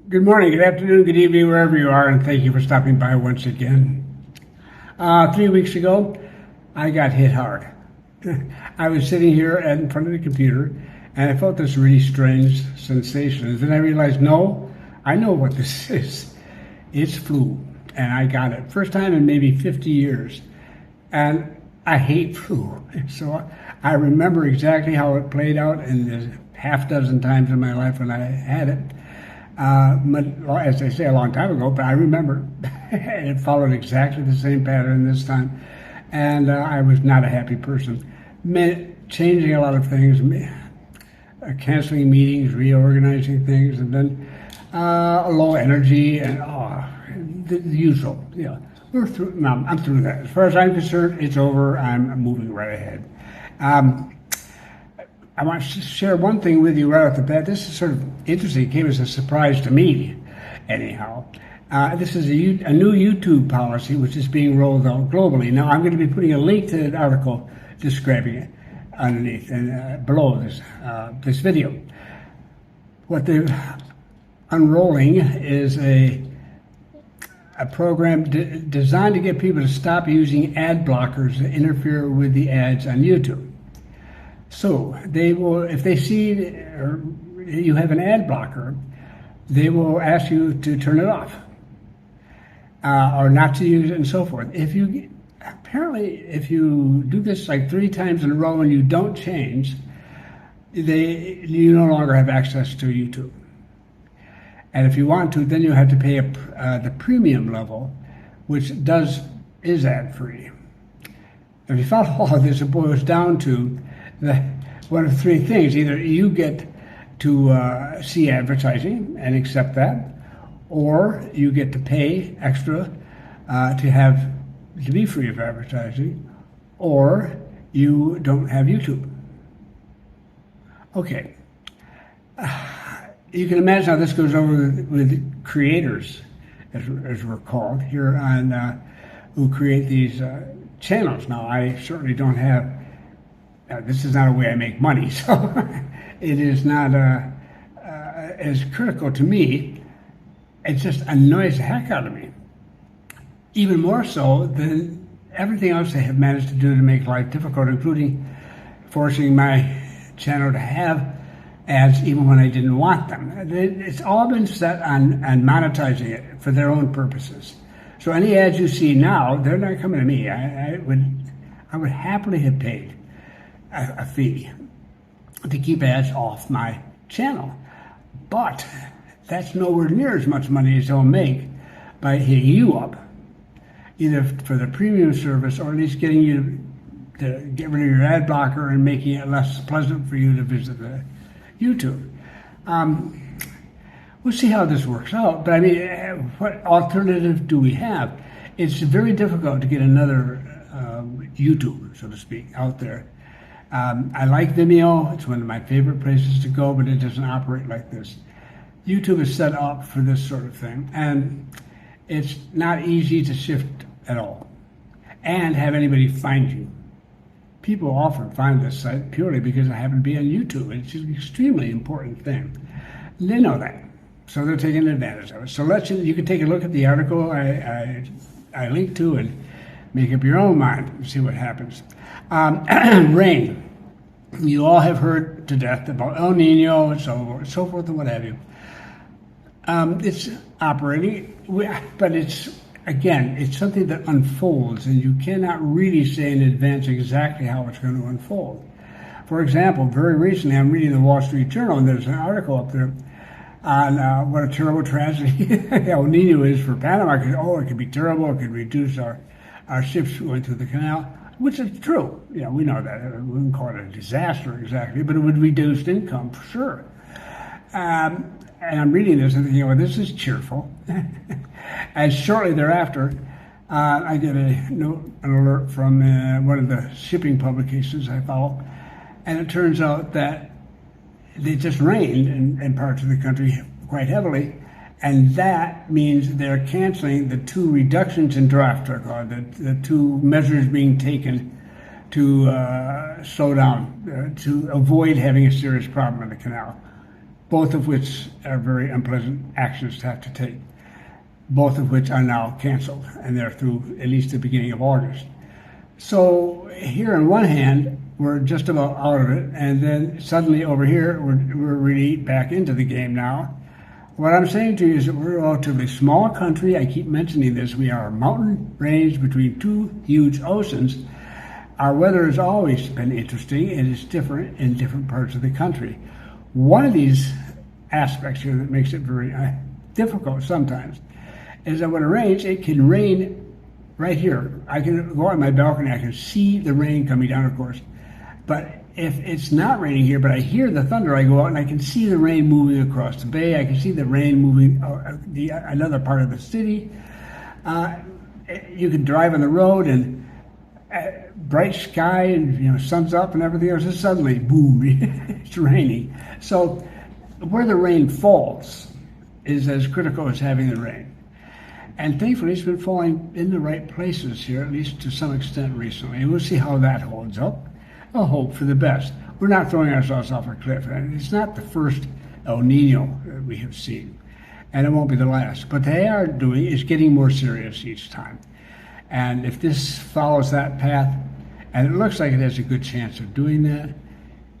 Good morning, good afternoon, good evening, wherever you are, and thank you for stopping by once again. 3 weeks ago, I got hit hard. I was sitting here in front of the computer, and I felt this really strange sensation. And then I realized, no, I know what this is. It's flu, and I got it. First time in maybe 50 years. And I hate flu. So I remember exactly how it played out in the half dozen times in my life when I had it. As I say, a long time ago, but I remember it followed exactly the same pattern this time, and I was not a happy person. Changing a lot of things, canceling meetings, reorganizing things, and then low energy and the usual. Yeah, we're through. No, I'm through that. As far as I'm concerned, it's over. I'm moving right ahead. I want to share one thing with you right off the bat. This is sort of interesting. It came as a surprise to me, anyhow. This is a new YouTube policy which is being rolled out globally. Now, I'm going to be putting a link to an article describing it underneath and below this video. What they're unrolling is a program designed to get people to stop using ad blockers that interfere with the ads on YouTube. So they will, if they see you have an ad blocker, they will ask you to turn it off or not to use it and so forth. If you do this like 3 times in a row and you don't change, you no longer have access to YouTube. And if you want to, then you have to pay the premium level, which is ad free. If you follow all of this, it boils down to one of 3 things. Either you get to see advertising and accept that, or you get to pay extra to be free of advertising, or you don't have YouTube. Okay. You can imagine how this goes over with creators, as we're called here on who create these channels. Now, I certainly don't have. This is not a way I make money, so it is not as critical to me. It just annoys the heck out of me. Even more so than everything else they have managed to do to make life difficult, including forcing my channel to have ads even when I didn't want them. It's all been set on monetizing it for their own purposes. So any ads you see now, they're not coming to me. I would happily have paid a fee to keep ads off my channel. But that's nowhere near as much money as they'll make by hitting you up, either for the premium service or at least getting you to get rid of your ad blocker and making it less pleasant for you to visit the YouTube. We'll see how this works out, but I mean, what alternative do we have? It's very difficult to get another YouTuber, so to speak, out there. I like Vimeo. It's one of my favorite places to go, but it doesn't operate like this. YouTube is set up for this sort of thing, and it's not easy to shift at all and have anybody find you. People often find this site purely because I happen to be on YouTube. It's an extremely important thing. They know that, so they're taking advantage of it. So you can take a look at the article I linked to and make up your own mind and see what happens. Rain. You all have heard to death about El Nino and so forth and what have you. It's operating, but it's something that unfolds, and you cannot really say in advance exactly how it's going to unfold. For example, very recently I'm reading the Wall Street Journal, and there's an article up there on what a terrible tragedy El Nino is for Panama. It could be terrible, it could reduce our ships going through the canal, which is true. We know that. We wouldn't call it a disaster exactly, but it would reduce income for sure. And I'm reading this and thinking, well, this is cheerful. And shortly thereafter, I get an alert from one of the shipping publications I follow, and it turns out that it just rained in parts of the country quite heavily, and that means they're canceling the 2 reductions in draft, the 2 measures being taken to slow down, to avoid having a serious problem in the canal. both of which are very unpleasant actions to have to take, both of which are now canceled, and they're through at least the beginning of August. So here on one hand, we're just about out of it, and then suddenly over here, we're really back into the game now. What I'm saying to you is that we're a relatively small country. I keep mentioning this. We are a mountain range between two huge oceans. Our weather has always been interesting, and it's different in different parts of the country. One of these aspects here that makes it very difficult sometimes is that when it rains, it can rain right here. I can go on my balcony, I can see the rain coming down, of course. But if it's not raining here, but I hear the thunder, I go out and I can see the rain moving across the bay. I can see the rain moving another part of the city. You can drive on the road and bright sky and sun's up and everything else, and suddenly, boom, it's raining. So where the rain falls is as critical as having the rain. And thankfully, it's been falling in the right places here, at least to some extent recently. And we'll see how that holds up. I'll hope for the best. We're not throwing ourselves off a cliff. And it's not the first El Nino that we have seen, and it won't be the last. But they are doing is getting more serious each time. And if this follows that path, and it looks like it has a good chance of doing that,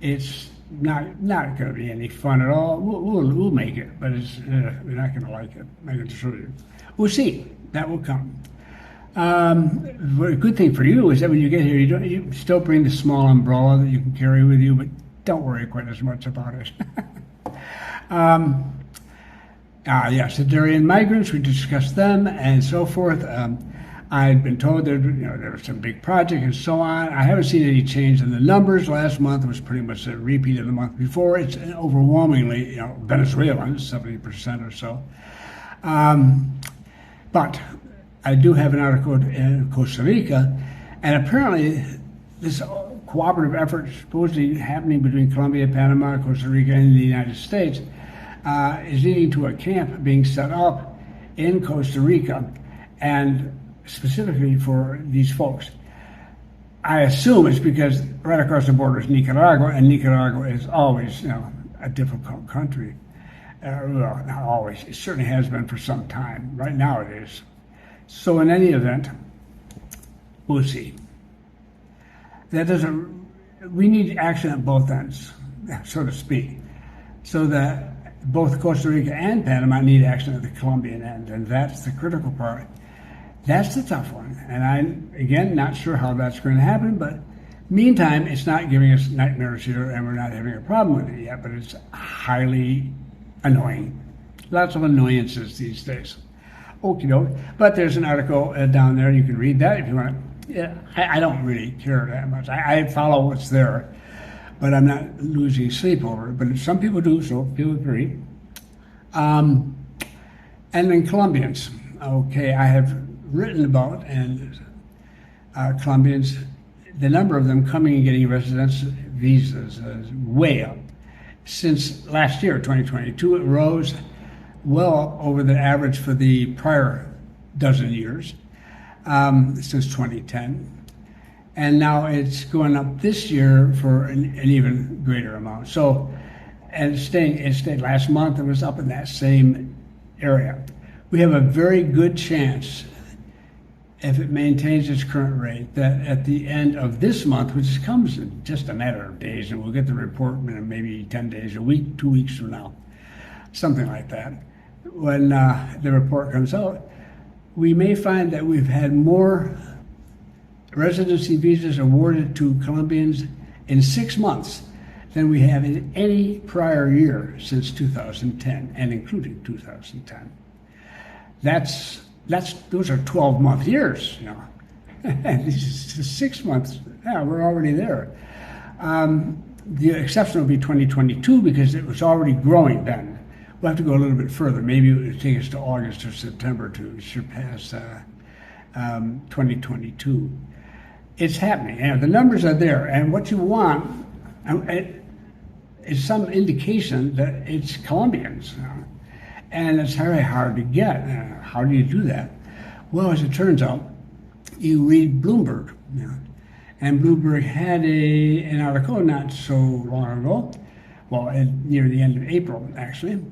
it's not going to be any fun at all. We'll make it, but we're not going to like it. I can assure you. We'll see. That will come. A good thing for you is that when you get here, you still bring the small umbrella that you can carry with you, but don't worry quite as much about it. Yes, the Syrian migrants, we discussed them and so forth. I've been told there was some big project and so on. I haven't seen any change in the numbers. Last month was pretty much a repeat of the month before. It's overwhelmingly, Venezuelans, 70% or so. But I do have an article in Costa Rica, and apparently this cooperative effort supposedly happening between Colombia, Panama, Costa Rica, and the United States is leading to a camp being set up in Costa Rica, and specifically for these folks. I assume it's because right across the border is Nicaragua, and Nicaragua is always, a difficult country. Well, not always. It certainly has been for some time. Right now it is. So in any event, we'll see. We need action at both ends, so to speak, so that both Costa Rica and Panama need action at the Colombian end, and that's the critical part. That's the tough one, and I'm, again, not sure how that's going to happen, but meantime, it's not giving us nightmares here, and we're not having a problem with it yet, but it's highly annoying. Lots of annoyances these days. Okie doke. But there's an article down there. You can read that if you want to. Yeah, I don't really care that much. I follow what's there, but I'm not losing sleep over it. But some people do, so feel free. And then Colombians. Okay, I have written about Colombians. The number of them coming and getting residence visas is way up. Since last year, 2022, it rose well over the average for the prior dozen years, since 2010. And now it's going up this year for an even greater amount. So, and it stayed last month, it was up in that same area. We have a very good chance, if it maintains its current rate, that at the end of this month, which comes in just a matter of days, and we'll get the report in maybe 10 days, a week, 2 weeks from now, something like that, when the report comes out, we may find that we've had more residency visas awarded to Colombians in 6 months than we have in any prior year since 2010, and including 2010. Those are 12-month years, And this is 6 months. Yeah, we're already there. The exception will be 2022 because it was already growing then. We'll have to go a little bit further. Maybe it would take us to August or September to surpass 2022. It's happening. The numbers are there, and what you want is some indication that it's Colombians. And it's very hard to get. How do you do that? Well, as it turns out, you read Bloomberg. And Bloomberg had an article not so long ago well, near the end of April, actually,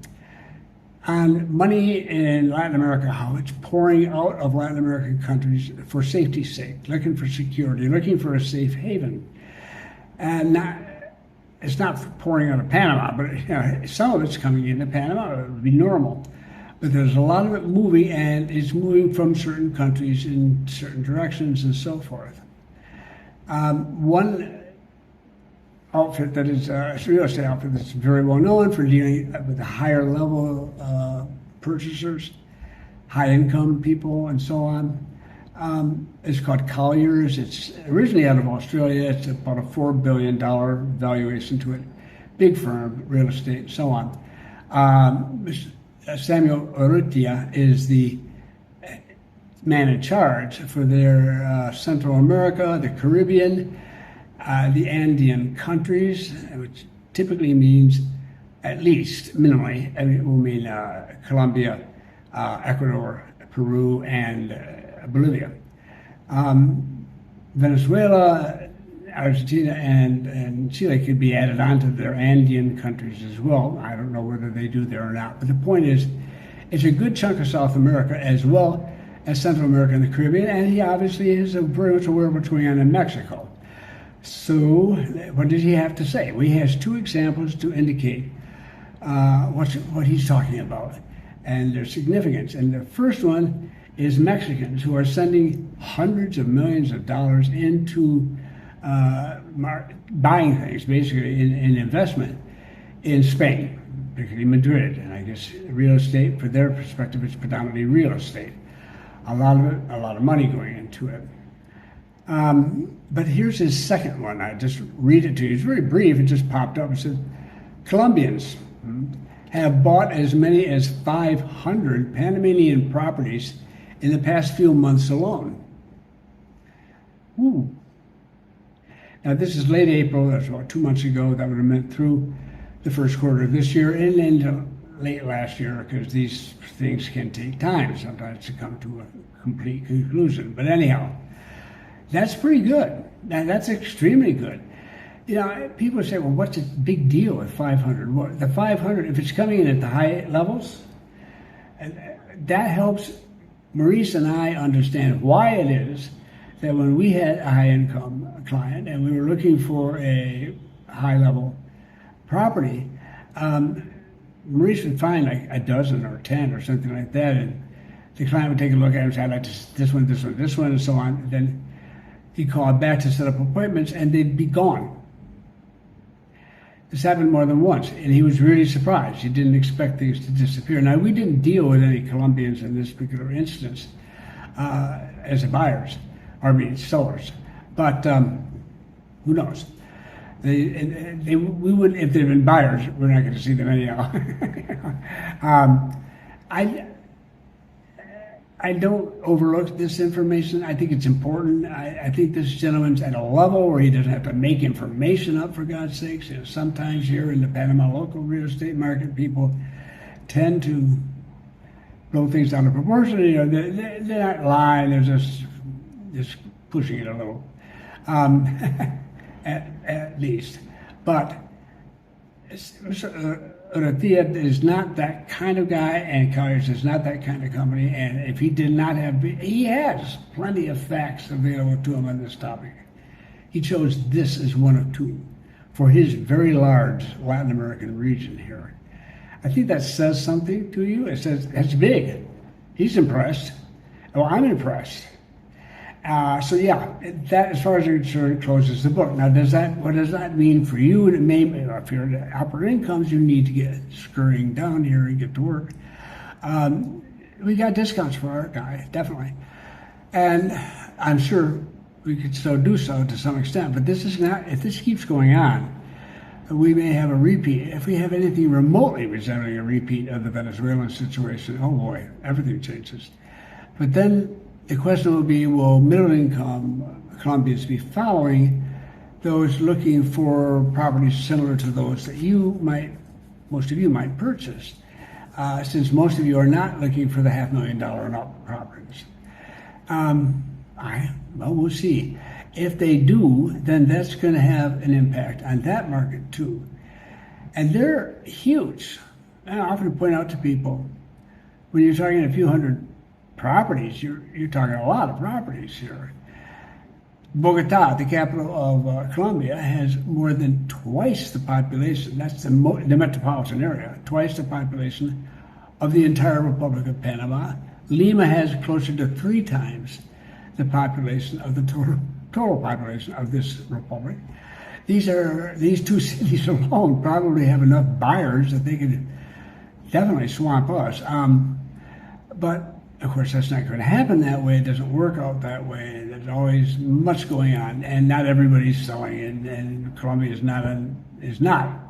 on money in Latin America, how it's pouring out of Latin American countries for safety's sake, looking for security, looking for a safe haven. And it's not pouring out of Panama, but some of it's coming into Panama. It would be normal. But there's a lot of it moving, and it's moving from certain countries in certain directions and so forth. One outfit that is a real estate outfit that's very well known for dealing with the higher level purchasers, high income people, and so on. It's called Colliers. It's originally out of Australia. It's about a $4 billion valuation to it. Big firm, real estate, so on. Samuel Urrutia is the man in charge for their Central America, the Caribbean, the Andean countries, which typically means, at least minimally, it will mean Colombia, Ecuador, Peru, and Bolivia. Venezuela, Argentina, and Chile could be added onto their Andean countries as well. I don't know whether they do there or not. But the point is, it's a good chunk of South America as well as Central America and the Caribbean, and he obviously is very much aware of what's going on in Mexico. So what did he have to say? Well, he has two examples to indicate what he's talking about and their significance. And the first one is Mexicans who are sending hundreds of millions of dollars into buying things, basically in investment in Spain, particularly Madrid. And I guess real estate, for their perspective, it's predominantly real estate. A lot of money going into it. But here's his second one. I just read it to you. It's very brief. It just popped up. It says, Colombians have bought as many as 500 Panamanian properties in the past few months alone. Ooh. Now, this is late April. That's about 2 months ago. That would have meant through the first quarter of this year and into late last year, because these things can take time sometimes to come to a complete conclusion. But anyhow, that's pretty good. That's extremely good. People say, well, what's the big deal with 500? Well, the 500, if it's coming in at the high levels, that helps Maurice and I understand why it is that when we had a high-income client and we were looking for a high-level property, Maurice would find like a dozen or 10 or something like that, and the client would take a look at it and say, I'd like this one, this one, this one, and so on. And then he'd call back to set up appointments, and they'd be gone. This happened more than once, and he was really surprised. He didn't expect things to disappear. Now, we didn't deal with any Colombians in this particular instance as buyers, sellers. But who knows? We would, if they'd been buyers, we're not going to see them anyhow. I don't overlook this information. I think it's important. I think this gentleman's at a level where he doesn't have to make information up, for God's sakes. Sometimes here in the Panama local real estate market, people tend to blow things out of proportion. They're not lying. They're just pushing it a little, at least. But Urrutia is not that kind of guy, and Colliers is not that kind of company. And if he did not have, he has plenty of facts available to him on this topic. He chose this as one of two for his very large Latin American region here. I think that says something to you. It says that's big. He's impressed. Well, I'm impressed. So yeah, that, as far as I'm concerned, closes the book. Now, what does that mean for you? And it may, if you're at upper incomes, you need to get scurrying down here and get to work. We got discounts for our guy, definitely, and I'm sure we could still do so to some extent. But this is not. If this keeps going on, we may have a repeat. If we have anything remotely resembling a repeat of the Venezuelan situation, oh boy, everything changes. But then the question will be, will middle-income Colombians be following those looking for properties similar to those that most of you might purchase, since most of you are not looking for the $500,000 and up properties? Well, we'll see. If they do, then that's going to have an impact on that market too. And they're huge. And I often point out to people, when you're talking a few hundred properties, you're talking a lot of properties here. Bogota, the capital of Colombia, has more than twice the population. That's the metropolitan area, twice the population of the entire Republic of Panama. Lima has closer to 3 times the population of the total population of this republic. These 2 cities alone probably have enough buyers that they could definitely swamp us. But of course, that's not going to happen that way. It doesn't work out that way. There's always much going on, and not everybody's selling. And Colombia is not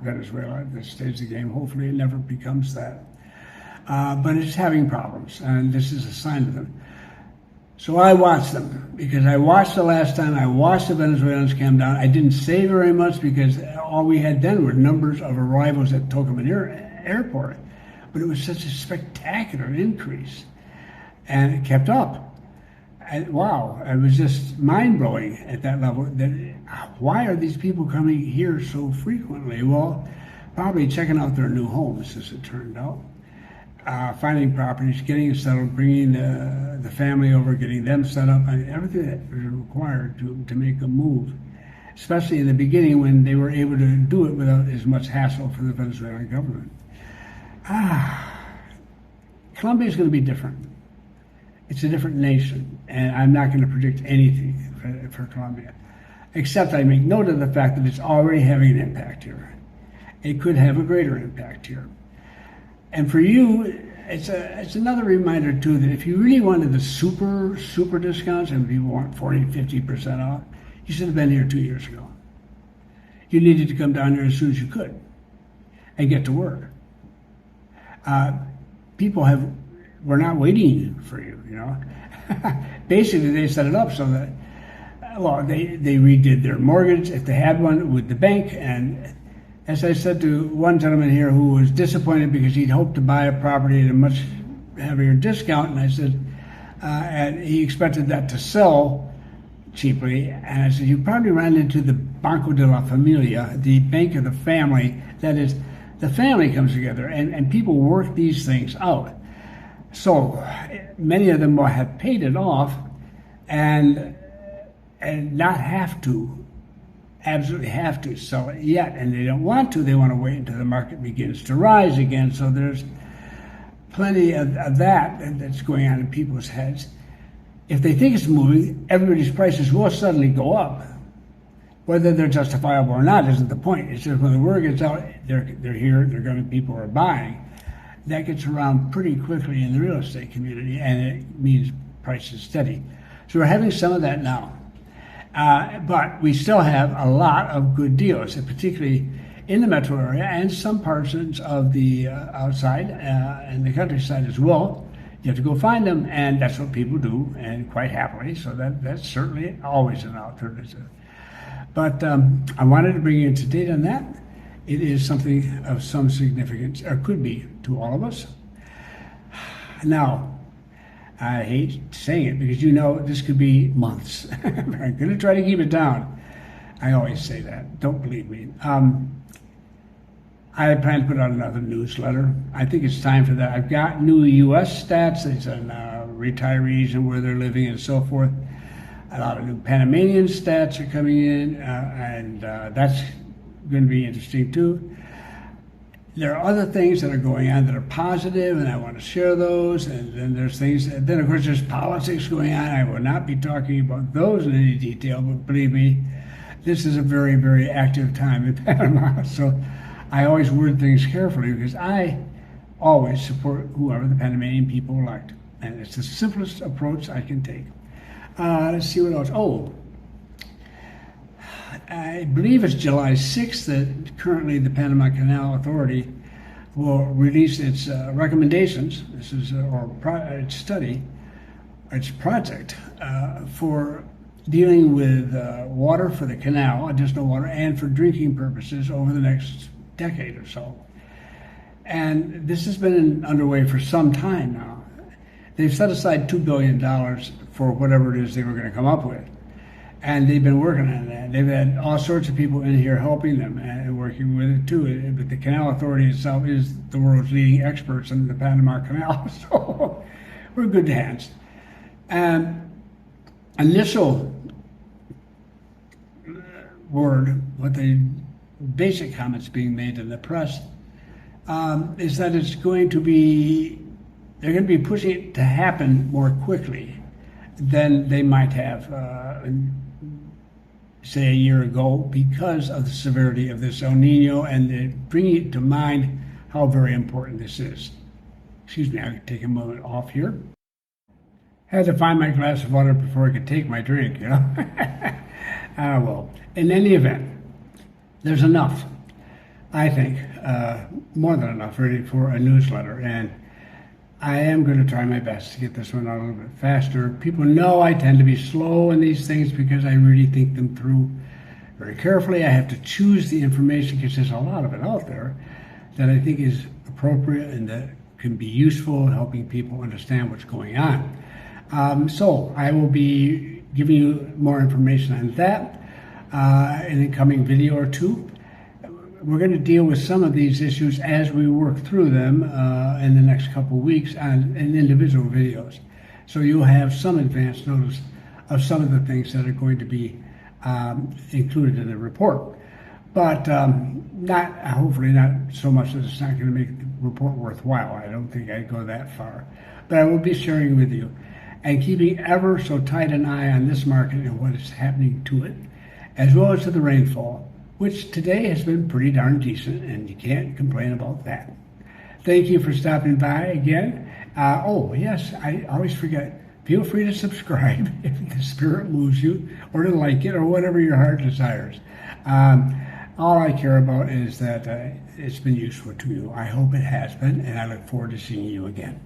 Venezuela at this stage of the game. Hopefully, it never becomes that. But it's having problems, and this is a sign of them. So I watched them, because I watched the last time. I watched the Venezuelans come down. I didn't say very much because all we had then were numbers of arrivals at Tocumen Airport. But it was such a spectacular increase. And it kept up. And wow, it was just mind-blowing at that level. Why are these people coming here so frequently? Well, probably checking out their new homes, as it turned out. Finding properties, getting settled, bringing the family over, getting them set up, and everything that was required to make a move, especially in the beginning when they were able to do it without as much hassle for the Venezuelan government. Colombia is going to be different. It's a different nation, and I'm not going to predict anything for Colombia, except I make note of the fact that it's already having an impact here. It could have a greater impact here. And for you, it's another reminder, too, that if you really wanted the super discounts, and people want 40, 50% off, you should have been here 2 years ago. You needed to come down here as soon as you could and get to work. People were not waiting for you, you know. Basically, they set it up so that, well, they redid their mortgage, if they had one, with the bank. And as I said to one gentleman here who was disappointed because he'd hoped to buy a property at a much heavier discount, and I said, and he expected that to sell cheaply. And I said, you probably ran into the Banco de la Familia, the bank of the family. That is, the family comes together, and people work these things out. So many of them will have paid it off and not have to, absolutely have to sell it yet. And they don't want to. They want to wait until the market begins to rise again. So there's plenty of that that's going on in people's heads. If they think it's moving, everybody's prices will suddenly go up. Whether they're justifiable or not isn't the point. It's just when the word gets out, they're here, they're going to, people are buying. That gets around pretty quickly in the real estate community, and it means prices steady. So we're having some of that now. But we still have a lot of good deals, particularly in the metro area and some portions of the outside and the countryside as well. You have to go find them, and that's what people do, and quite happily. So that's certainly always an alternative. But I wanted to bring you to date on that. It is something of some significance, or could be, to all of us. Now, I hate saying it because you know this could be months. I'm going to try to keep it down. I always say that. Don't believe me. I plan to put out another newsletter. I think it's time for that. I've got new U.S. stats. It's on retirees and where they're living and so forth. A lot of new Panamanian stats are coming in, and that's going to be interesting too. There are other things that are going on that are positive, and I want to share those. And then there's things, and then of course there's politics going on. I will not be talking about those in any detail, but believe me, this is a very, very active time in Panama. So I always word things carefully because I always support whoever the Panamanian people elect. And it's the simplest approach I can take. Let's see what else. Oh, I believe it's July 6th that currently the Panama Canal Authority will release its recommendations. This is its study, its project for dealing with water for the canal, additional water, and for drinking purposes over the next decade or so. And this has been underway for some time now. They've set aside $2 billion for whatever it is they were going to come up with. And they've been working on that. They've had all sorts of people in here helping them and working with it too. But the Canal Authority itself is the world's leading experts in the Panama Canal, so we're in good hands. Initial word, what the basic comments being made in the press, is that it's going to be, they're going to be pushing it to happen more quickly than they might have, say, a year ago, because of the severity of this El Nino and bringing it to mind how very important this is. Excuse me, I'll take a moment off here. Had to find my glass of water before I could take my drink, you know. Well, in any event, there's enough, I think, more than enough really for a newsletter. And I am going to try my best to get this one out a little bit faster. People know I tend to be slow in these things because I really think them through very carefully. I have to choose the information because there's a lot of it out there that I think is appropriate and that can be useful in helping people understand what's going on. So I will be giving you more information on that in a coming video or two. We're going to deal with some of these issues as we work through them in the next couple of weeks in individual videos. So you'll have some advance notice of some of the things that are going to be included in the report. But hopefully not so much that it's not going to make the report worthwhile. I don't think I'd go that far. But I will be sharing with you and keeping ever so tight an eye on this market and what is happening to it, as well as to the rainfall, which today has been pretty darn decent, and you can't complain about that. Thank you for stopping by again. Oh, yes, I always forget. Feel free to subscribe if the spirit moves you, or to like it, or whatever your heart desires. All I care about is that it's been useful to you. I hope it has been, and I look forward to seeing you again.